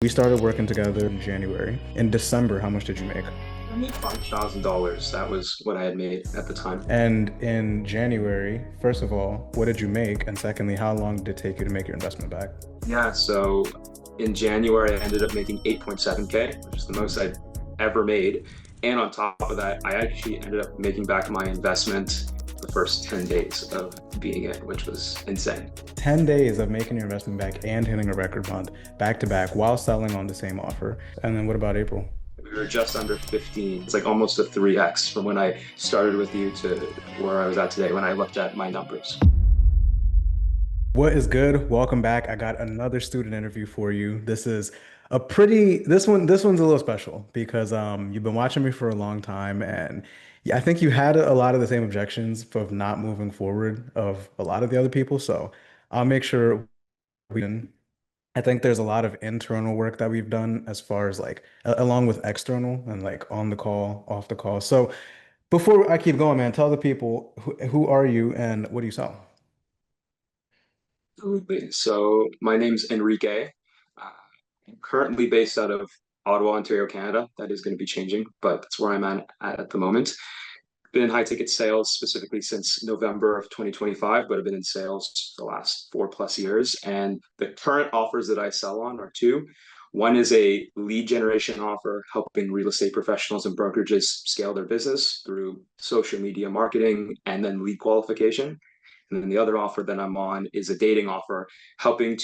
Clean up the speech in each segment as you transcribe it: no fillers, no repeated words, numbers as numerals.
We started working together in January. In December, how much did you make? I made $5,000. That was what I had made at the time. And in January, first of all, what did you make? And secondly, how long did it take you to make your investment back? Yeah, so in January, I ended up making 8.7K, which is the most I'd ever made. And on top of that, I actually ended up making back my investment the first 10 days of being it, which was insane. 10 days of making your investment back and hitting a record month back to back while selling on the same offer. And then what about April? We were just under 15. It's like almost a 3x from when I started with you to where I was at today when I looked at my numbers. What is good? Welcome back. I got another student interview for you. This one's a little special because you've been watching me for a long time, and yeah, I think you had a lot of the same objections of not moving forward of a lot of the other people. So I'll make sure we can. I think there's a lot of internal work that we've done as far as like along with external and like on the call, off the call. So before I keep going, man, tell the people who are you and what do you sell? Absolutely. So my name's Enrique. I'm currently based out of Ottawa, Ontario, Canada. That is going to be changing, but that's where I'm at the moment. Been in high ticket sales specifically since November of 2025, but I've been in sales the last 4+ years. And the current offers that I sell on are two. One is a lead generation offer, helping real estate professionals and brokerages scale their business through social media marketing and then lead qualification. And then the other offer that I'm on is a dating offer, helping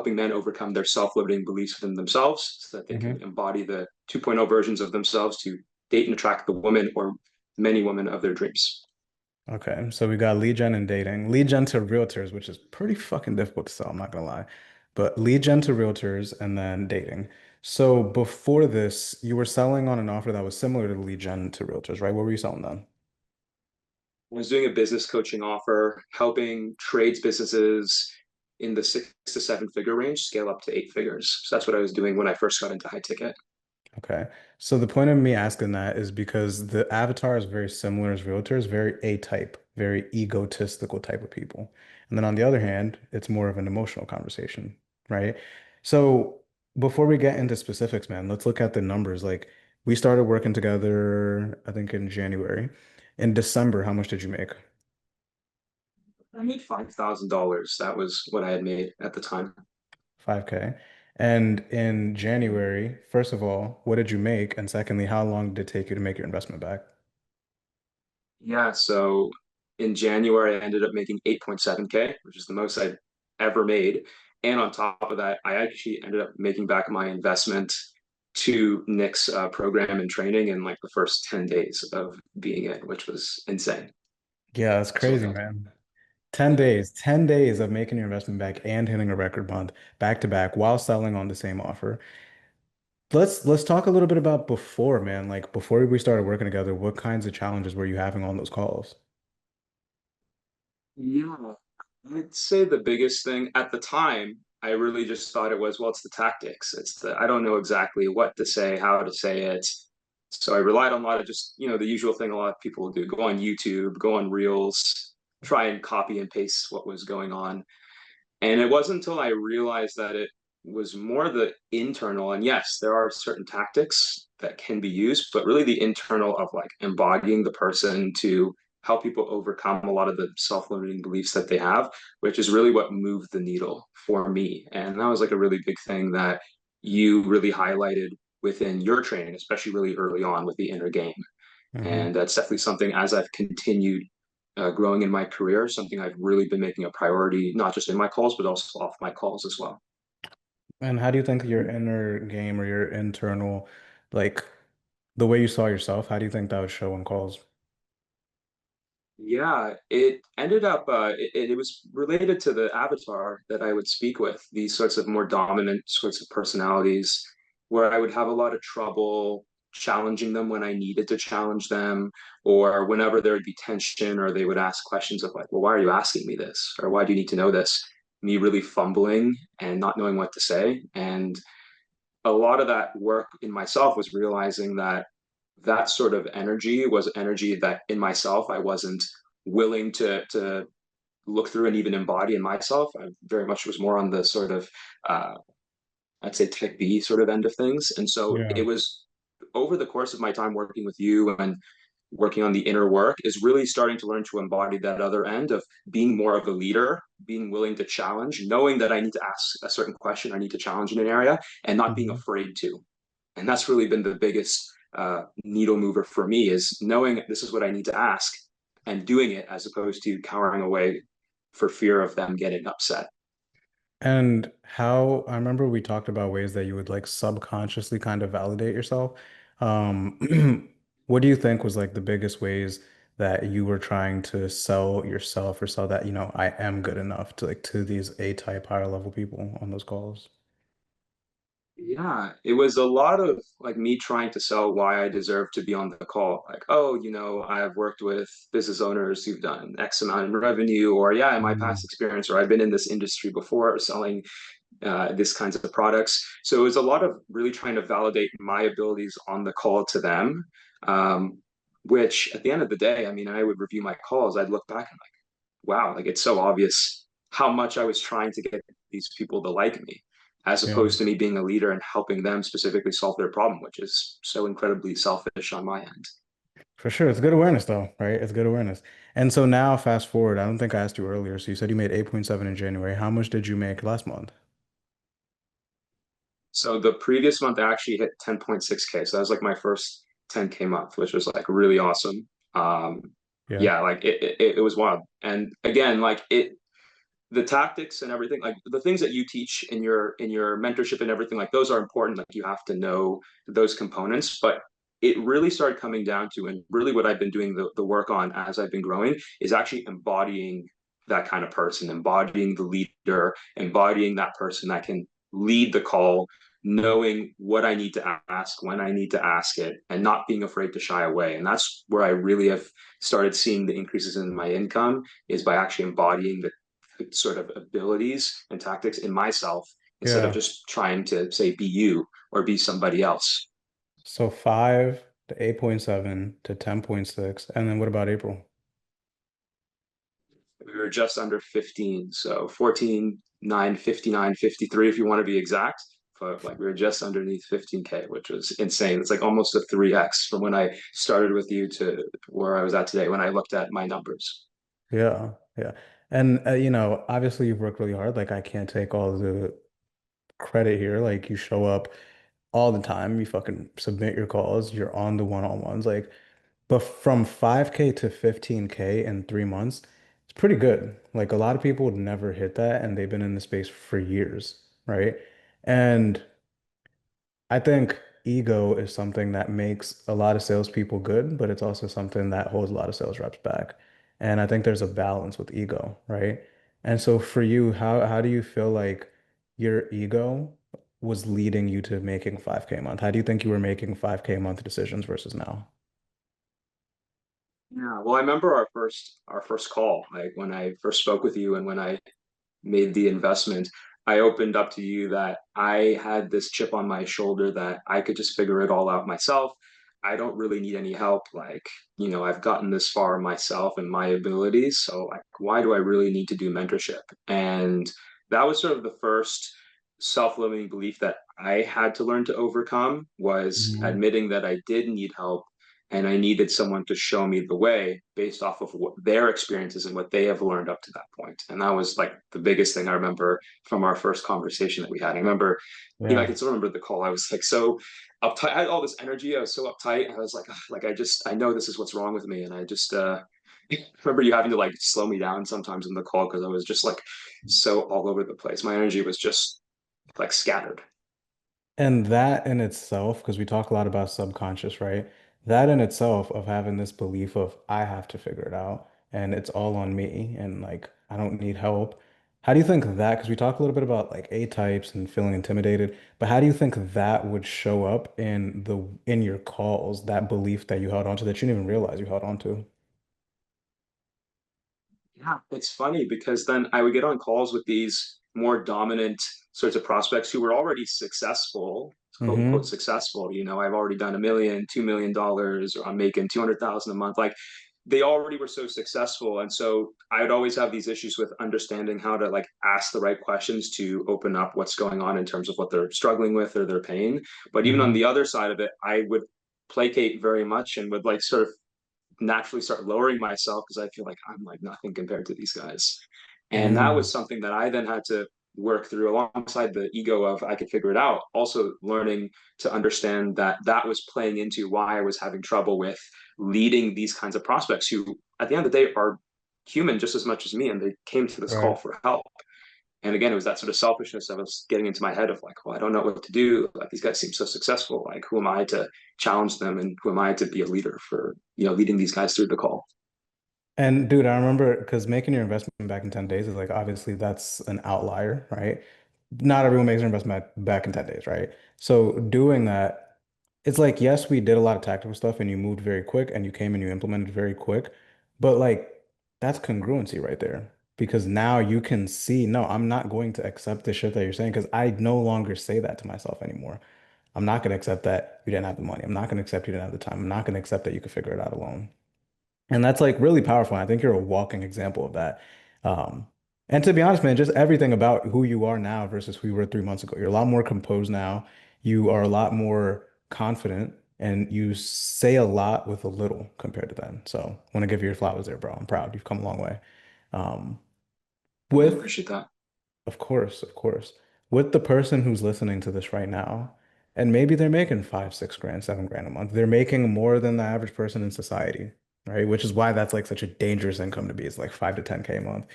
men overcome their self-limiting beliefs within themselves so that they can Mhm. embody the 2.0 versions of themselves to date and attract the woman or many women of their dreams. Okay, so we got lead gen and dating. Lead gen to realtors, which is pretty fucking difficult to sell, I'm not gonna lie. But lead gen to realtors and then dating. So before this, you were selling on an offer that was similar to lead gen to realtors, right? What were you selling then? I was doing a business coaching offer, helping trades businesses in the 6 to 7 figure range scale up to 8 figures. So that's what I was doing when I first got into high ticket. Okay. So the point of me asking that is because the avatar is very similar as realtors, very A-type, very egotistical type of people. And then on the other hand, it's more of an emotional conversation, right? So before we get into specifics, man, let's look at the numbers. Like we started working together, I think in January. In December, how much did you make? I made $5,000. That was what I had made at the time. 5K. And in January, first of all, what did you make? And secondly, how long did it take you to make your investment back? Yeah, so in January, I ended up making 8.7K, which is the most I'd ever made. And on top of that, I actually ended up making back my investment to Nick's program and training in like the first 10 days of being in, which was insane. Yeah, that's So crazy, man. 10 days, 10 days of making your investment back and hitting a record month back to back while selling on the same offer. Let's talk a little bit about before, man. Like before we started working together, what kinds of challenges were you having on those calls? yeah, I'd say the biggest thing at the time, I really just thought it was, well, it's the tactics. I don't know exactly what to say, how to say it. So I relied on a lot of just, the usual thing a lot of people do, go on YouTube, go on Reels, try and copy and paste what was going on. And it wasn't until I realized that it was more the internal, and yes, there are certain tactics that can be used, but really the internal of like embodying the person to help people overcome a lot of the self-limiting beliefs that they have, which is really what moved the needle for me. And that was like a really big thing that you really highlighted within your training, especially really early on with the inner game. Hmm. And that's definitely something as I've continued growing in my career, something I've really been making a priority, not just in my calls, but also off my calls as well. And how do you think your inner game or your internal, like the way you saw yourself, how do you think that would show in calls? Yeah, it ended up, it was related to the avatar that I would speak with, these sorts of more dominant sorts of personalities, where I would have a lot of trouble challenging them when I needed to challenge them, or whenever there would be tension, or they would ask questions of like, well, why are you asking me this? Or why do you need to know this? Me really fumbling and not knowing what to say. And a lot of that work in myself was realizing that that sort of energy was energy that in myself I wasn't willing to look through and even embody in myself. I very much was more on the sort of uh, I'd say type B sort of end of things. And so Yeah. it was over the course of my time working with you and working on the inner work is really starting to learn to embody that other end of being more of a leader, being willing to challenge, knowing that I need to ask a certain question, I need to challenge in an area, and not being Mhm. afraid to. And that's really been the biggest needle mover for me is knowing this is what I need to ask and doing it as opposed to cowering away for fear of them getting upset. And how I remember we talked about ways that you would like subconsciously kind of validate yourself. What do you think was like the biggest ways that you were trying to sell yourself or sell that, I am good enough to like to these A-type higher level people on those calls? Yeah, it was a lot of like me trying to sell why I deserve to be on the call. Like, oh, I've worked with business owners who've done X amount in revenue, or yeah, in my past Mm. experience, or I've been in this industry before selling this kinds of products. So it was a lot of really trying to validate my abilities on the call to them, um, which at the end of the day, I mean, I would review my calls. I'd look back and like, wow, like it's so obvious how much I was trying to get these people to like me, as Yeah, opposed to me being a leader and helping them specifically solve their problem, which is so incredibly selfish on my end. for sure. It's good awareness though, right? It's good awareness. And so now fast forward, I don't think I asked you earlier. So you said you made 8.7 in January. How much did you make last month? So the previous month I actually hit 10.6K. So that was like my first 10K month, which was like really awesome. Um, Yeah. yeah, like it was wild. And again, like the tactics and everything, like the things that you teach in your mentorship and everything, like those are important. Like you have to know those components, but it really started coming down to, and really what I've been doing the work on as I've been growing is actually embodying that kind of person, embodying the leader, embodying that person that can lead the call, knowing what I need to ask, when I need to ask it, and not being afraid to shy away. And that's where I really have started seeing the increases in my income is by actually embodying the sort of abilities and tactics in myself instead of Yeah. just trying to say be you or be somebody else. So 5 to 8.7 to 10.6. And then what about April? We were just under 15, so 14, 9, 59, 53 if you want to be exact. But like we were just underneath 15K, which was insane. It's like almost a 3x from when I started with you to where I was at today when I looked at my numbers. Yeah. Yeah. And obviously you've worked really hard. Like I can't take all the credit here. Like you show up all the time, you fucking submit your calls, you're on the one-on-ones. Like, but from 5K to 15K in 3 months, it's pretty good. Like a lot of people would never hit that and they've been in the space for years, right? And I think ego is something that makes a lot of salespeople good, but it's also something that holds a lot of sales reps back. And I think there's a balance with ego, right? And so for you, how do you feel like your ego was leading you to making 5K a month? How do you think you were making 5K a month decisions versus now? Yeah, well, I remember our first call, like when I first spoke with you and when I made the investment, I opened up to you that I had this chip on my shoulder that I could just figure it all out myself. I don't really need any help. Like, I've gotten this far myself and my abilities. So, like, why do I really need to do mentorship? And that was sort of the first self-limiting belief that I had to learn to overcome was Mhm. admitting that I did need help and I needed someone to show me the way based off of what their experiences and what they have learned up to that point. And that was like the biggest thing I remember from our first conversation that we had. I remember, I Yeah. can still remember the call. I was like so uptight. I had all this energy. I was so uptight. I was like, "Ugh," like I know this is what's wrong with me. And I just remember you having to like slow me down sometimes in the call because I was just like so all over the place. My energy was just like scattered. And that in itself, because we talk a lot about subconscious, right? That in itself of having this belief of I have to figure it out and it's all on me and like I don't need help. How do you think that, because we talk a little bit about like A types and feeling intimidated, but how do you think that would show up in your calls, that belief that you held onto that you didn't even realize you held onto? Yeah, it's funny because then I would get on calls with these more dominant sorts of prospects who were already successful, quote unquote Mm-hmm. successful. I've already done $1 million, $2 million, or I'm making 200,000 a month. Like they already were so successful. And so I would always have these issues with understanding how to like ask the right questions to open up what's going on in terms of what they're struggling with or their pain. But even on Hmm. the other side of it, I would placate very much and would like sort of naturally start lowering myself because I feel like I'm like nothing compared to these guys. And that Mm. was something that I then had to work through alongside the ego of I could figure it out. Also learning to understand that that was playing into why I was having trouble with leading these kinds of prospects who at the end of the day are human just as much as me and they came to this call Right. for help. And again, it was that sort of selfishness of us getting into my head of like, well, I don't know what to do. Like these guys seem so successful. Like, who am I to challenge them, and who am I to be a leader for leading these guys through the call? And dude, I remember because making your investment back in 10 days is like obviously that's an outlier, right? Not everyone makes their investment back in 10 days, right? So doing that, it's like, yes, we did a lot of tactical stuff and you moved very quick and you came and you implemented very quick, but like that's congruency right there. Because now you can see, no, I'm not going to accept the shit that you're saying because I no longer say that to myself anymore. I'm not going to accept that you didn't have the money. I'm not going to accept you didn't have the time. I'm not going to accept that you could figure it out alone. And that's like really powerful. I think you're a walking example of that. Um, and to be honest, man, just everything about who you are now versus who you were 3 months ago. You're a lot more composed now. You are a lot more confident and you say a lot with a little compared to then. So I want to give you your flowers there, bro. I'm proud. You've come a long way. Um, I really with appreciate that. of course. With the person who's listening to this right now, and maybe they're making 5, 6 grand, 7 grand a month. They're making more than the average person in society, right? Which is why that's like such a dangerous income to be. It's like 5 to 10K a month.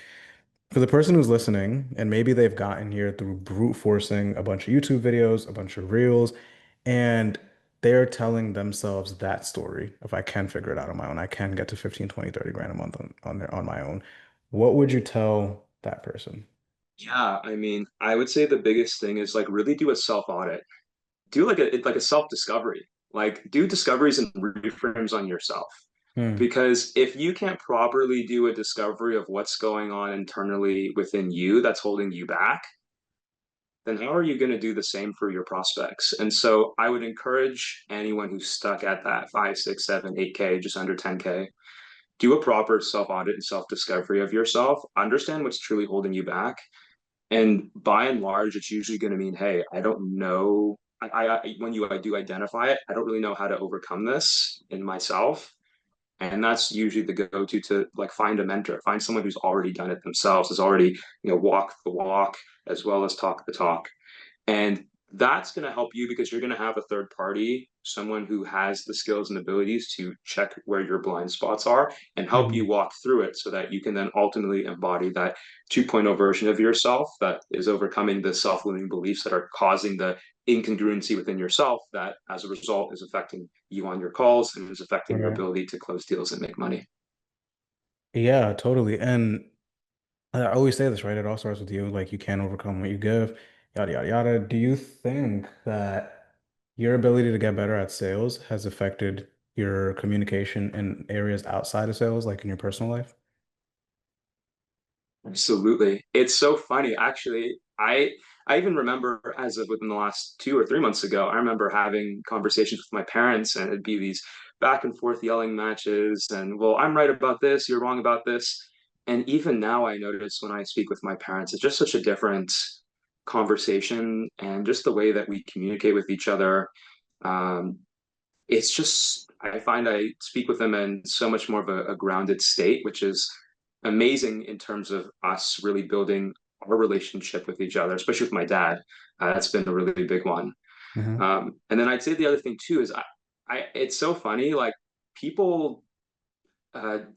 For the person who's listening, and maybe they've gotten here through brute forcing a bunch of YouTube videos, a bunch of reels, and they're telling themselves that story. If I can figure it out on my own, I can get to 15, 20, 30 grand a month on my own. What would you tell that person? Yeah, I mean, I would say the biggest thing is like really do a self audit. Do like a self discovery. Like do discoveries and reframes on yourself. Hmm. Because if you can't properly do a discovery of what's going on internally within you that's holding you back, then how are you going to do the same for your prospects? And so I would encourage anyone who's stuck at that 5, 6, 7, 8K, just under 10K, do a proper self audit and self discovery of yourself. Understand what's truly holding you back. And by and large, it's usually going to mean, hey, I don't know. When I do identify it, I don't really know how to overcome this in myself. And that's usually the go-to to like find a mentor, find someone who's already done it themselves, has already, walked the walk as well as talk the talk. And that's going to help you because you're going to have a third party, someone who has the skills and abilities to check where your blind spots are and help you Mhm. walk through it so that you can then ultimately embody that 2.0 version of yourself that is overcoming the self-limiting beliefs that are causing the incongruency within yourself that as a result is affecting you on your calls and is affecting your Right. ability to close deals and make money. Yeah, totally. And I always say this, right? It all starts with you. Like you can't overcome what you give, yada, yada, yada. Do you think that your ability to get better at sales has affected your communication in areas outside of sales, like in your personal life? Absolutely. It's so funny. Actually, I even remember as of within the last 2 or 3 months ago, I remember having conversations with my parents and it'd be these back and forth yelling matches and well, I'm right about this, you're wrong about this. And even now I notice when I speak with my parents, it's just such a different conversation and just the way that we communicate with each other. Um, it's just I find I speak with them in so much more of a grounded state, which is amazing in terms of us really building our relationship with each other, especially with my dad. That's been a really big one. Hmm. And then I'd say the other thing too is it's so funny. Like people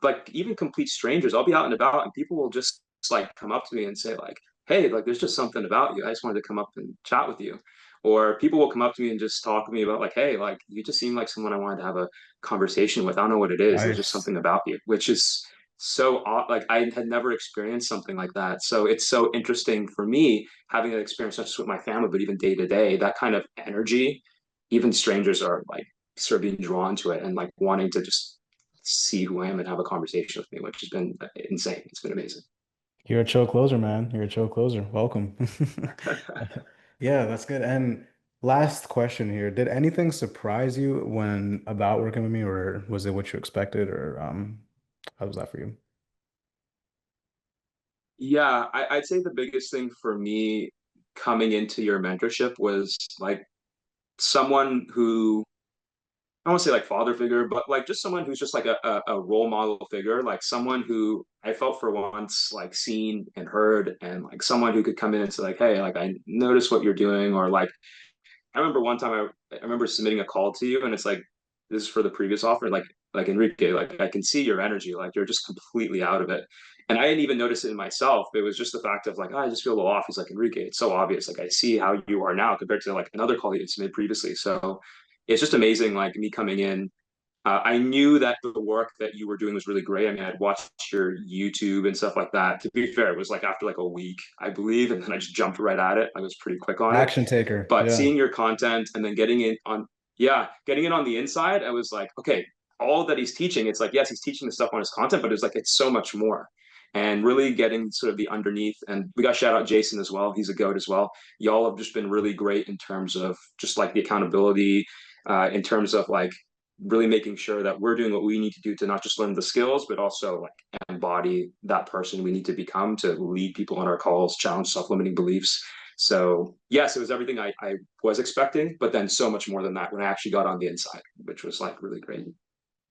like even complete strangers. I'll be out and about, and people will just like come up to me and say like, "Hey, like there's just something about you. I just wanted to come up and chat with you." Or people will come up to me and just talk to me about like, "Hey, like you just seem like someone I wanted to have a conversation with. I don't know what it is. There's just Nice. something about you," which is so odd. Like I had never experienced something like that. So it's so interesting for me having that experience not just with my family, but even day to day. That kind of energy, even strangers are like sort of being drawn to it and like wanting to just see who I am and have a conversation with me, which has been insane. It's been amazing. You're a chill closer, man. You're a chill closer. Welcome. Yeah, that's good. And last question here. Did anything surprise you when about working with me, or was it what you expected, or How was that for you? Yeah, I'd say the biggest thing for me coming into your mentorship was like someone who I don't want to say like father figure, but like just someone who's just like a role model figure, like someone who I felt for once like seen and heard, and like someone who could come in and say like, hey, like I noticed what you're doing, or like I remember one time I remember submitting a call to you, and it's like this is for the previous offer, like Enrique, like I can see your energy, like you're just completely out of it. And I didn't even notice it in myself. It was just the fact of like, oh, I just feel a little off. He's like, Enrique, it's so obvious. Like I see how you are now compared to like another call that you submitted previously. So it's just amazing, like me coming in. I knew that the work that you were doing was really great. I mean, I'd watched your YouTube and stuff like that. To be fair, it was like after like a week, I believe, and then I just jumped right at it. I was pretty quick on it. Action taker. But Yeah. seeing your content and then getting in on, yeah, getting in on the inside, I was like, okay, all that he's teaching, it's like, yes, he's teaching the stuff on his content, but it's like, it's so much more. And really getting sort of the underneath. And we got shout out Jason as well. He's a goat as well. Y'all have just been really great in terms of just like the accountability, in terms of like really making sure that we're doing what we need to do to not just learn the skills, but also like embody that person we need to become to lead people on our calls, challenge self-limiting beliefs. So yes, it was everything I was expecting, but then so much more than that when I actually got on the inside, which was like really great.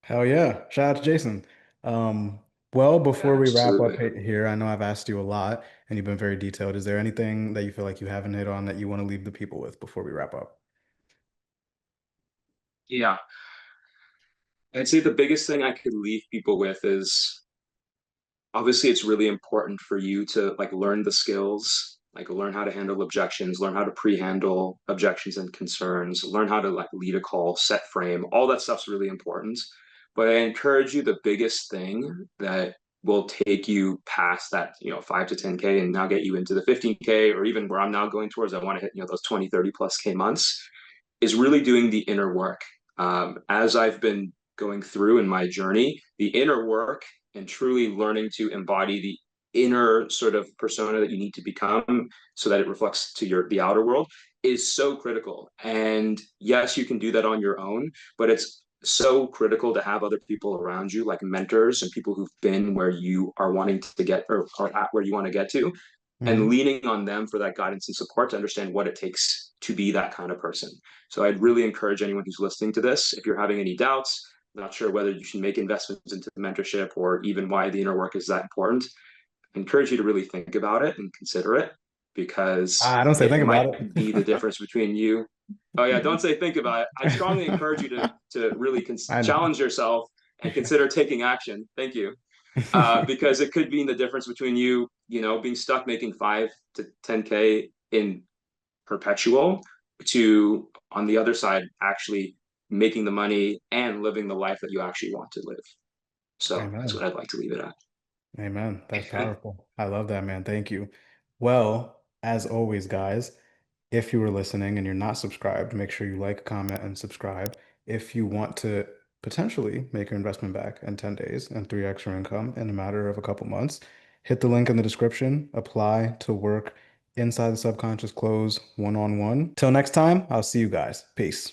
Hell yeah. Shout out to Jason. Um, well, before Yeah, we wrap up absolutely. here, I know I've asked you a lot and you've been very detailed. Is there anything that you feel like you haven't hit on that you want to leave the people with before we wrap up? Yeah. I'd say the biggest thing I could leave people with is obviously it's really important for you to like learn the skills, like learn how to handle objections, learn how to pre-handle objections and concerns, learn how to like lead a call, set frame. All that stuff's really important. But I encourage you, the biggest thing that will take you past that, 5 to 10K and now get you into the 15K, or even where I'm now going towards, I want to hit, those 20, 30 plus K months, is really doing the inner work. As I've been going through in my journey, the inner work and truly learning to embody the inner sort of persona that you need to become so that it reflects to the outer world is so critical. And yes, you can do that on your own, but it's so critical to have other people around you, like mentors and people who've been where you are wanting to get, or at where you want to get to, and Hmm. leaning on them for that guidance and support to understand what it takes to be that kind of person. So I'd really encourage anyone who's listening to this, if you're having any doubts, not sure whether you should make investments into mentorship or even why the inner work is that important, I encourage you to really think about it and consider it, because I don't say it think about might be the it. difference between you. Oh yeah, don't say think about it. I strongly encourage you to really I know. challenge yourself and consider taking action. Thank you. Because it could be the difference between you, being stuck making 5 to 10K in perpetual, to on the other side actually making the money and living the life that you actually want to live. So that's what Amen. I'd like to leave it Amen. That's at. powerful. I love that, man. Thank you. Well, as always, guys, if you were listening and you're not subscribed, make sure you like, comment, and subscribe. If you want to potentially make your investment back in 10 days and 3x your income in a matter of a couple months, hit the link in the description, apply to work inside the subconscious close one-on-one. Till next time, I'll see you guys. Peace.